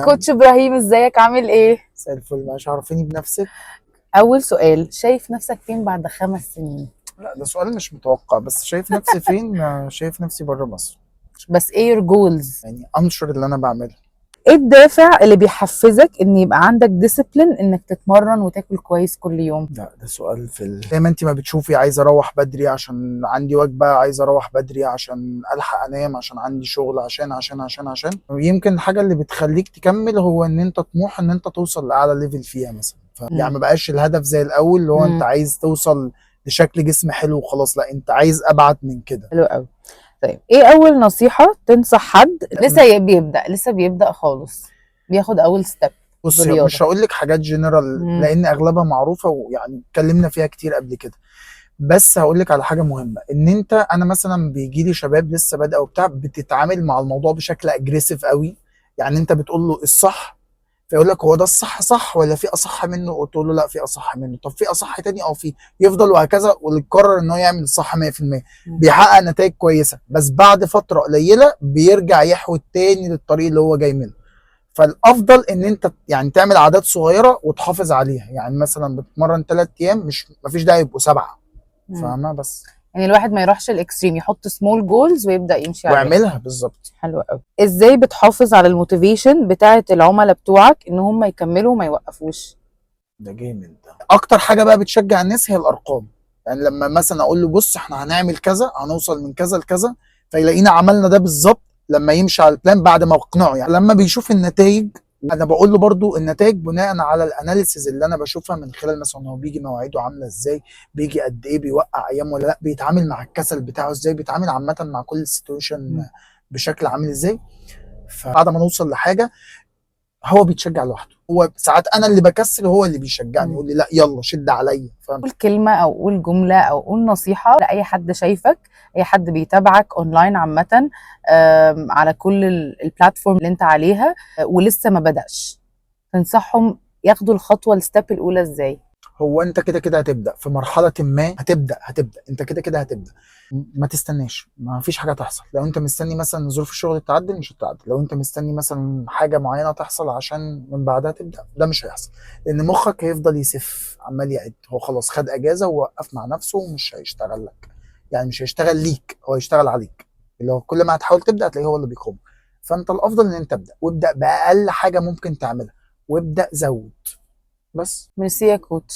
كوتش ابراهيم، ازيك؟ عامل ايه؟ مساء الفل. مش عارفيني بنفسك؟ اول سؤال، شايف نفسك فين بعد 5 سنين؟ لا، ده سؤال مش متوقع، بس شايف نفسي فين؟ شايف نفسي بره مصر. بس ايه your goals؟ يعني انشر اللي انا بعمله. ايه الدافع اللي بيحفزك ان يبقى عندك ديسيبلين انك تتمرن وتاكل كويس كل يوم؟ لا، ده سؤال زي ما انت ما بتشوفي، عايز اروح بدري عشان عندي وجبة، عايز اروح بدري عشان الحق انام، عشان عندي شغل، عشان يمكن الحاجة اللي بتخليك تكمل هو ان انت طموح ان انت توصل لاعلى ليفل فيها مثلا. يعني ما بقاش الهدف زي الاول اللي هو انت عايز توصل لشكل جسم حلو وخلاص، لا انت عايز ابعد من كده. حلو قوي. طيب ايه اول نصيحة تنصح حد لسه بيبدأ خالص، بياخد اول ستيب بص، بالرياضة؟ مش هقول لك حاجات جنرال لان اغلبها معروفه ويعني اتكلمنا فيها كتير قبل كده. بس هقول لك على حاجه مهمه، ان انا مثلا بيجي لي شباب لسه بادئه وبتاع، بتتعامل مع الموضوع بشكل اجريسيف قوي. يعني انت بتقول له الصح، فيقول لك هو ده الصح صح ولا في اصح منه؟ قلت له لا، في اصح منه. طب في اصح تاني؟ او في، يفضل وهكذا، ويقرر ان هو يعمل الصح 100%. بيحقق نتائج كويسه، بس بعد فتره قليله بيرجع يحود تاني للطريق اللي هو جاي منه. فالافضل ان انت يعني تعمل عادات صغيره وتحافظ عليها. يعني مثلا بتتمرن 3 ايام، مفيش داعي يبقوا 7. فاهمه؟ بس يعني الواحد ما يروحش الاكستريم، يحط سمول جولز ويبدأ يمشي عليها واعملها بالظبط. حلو قوي. ازاي بتحافظ على الموتيفيشن بتاعه العملاء بتوعك ان هم يكملوا وما يوقفوش؟ ده جامد. ده اكتر حاجه بقى بتشجع الناس هي الارقام. يعني لما مثلا اقول له بص احنا هنعمل كذا، هنوصل من كذا لكذا، فيلاقينا عملنا ده بالظبط. لما يمشي على البلان بعد ما اقنعه، يعني لما بيشوف النتائج، انا بقول له برضو النتائج بناء على الاناليسيز اللي انا بشوفها، من خلال مثلا هو بيجي مواعيده عامله ازاي، بيجي قد ايه، بيوقع ايام ولا لا، بيتعامل مع الكسل بتاعه ازاي، بيتعامل عامه مع كل السيتويشن بشكل عامل ازاي. فبعد ما نوصل لحاجه، هو بيتشجع لوحده. هو ساعات انا اللي بكسل، هو اللي بيشجعني، يقول لي لا يلا شد عليا. قول كلمة أو قول جملة أو قول نصيحة لأي حد شايفك، أي حد بيتابعك أونلاين عامة، على كل البلاتفورم اللي أنت عليها، ولسه ما بدأش، تنصحهم ياخدوا الخطوة الستيب الأولى إزاي؟ هو انت كده كده هتبدا في مرحله ما، هتبدا انت كده كده هتبدا. ما تستناش، ما فيش حاجه تحصل. لو انت مستني مثلا ظروف الشغل تعدل، مش هتعدل. لو انت مستني مثلا حاجه معينه تحصل عشان من بعدها تبدا، ده مش هيحصل. لان مخك هيفضل يسف، عمال يعد. هو خلاص خد اجازه ووقف مع نفسه ومش هيشتغل لك. يعني مش هيشتغل ليك، هو هيشتغل عليك. اللي هو كل ما هتحاول تبدا هتلاقيه هو اللي بيقوم. فانت الافضل ان انت تبدا، وابدا باقل حاجه ممكن تعملها، وابدا زود. بس ميرسي يا كوتش.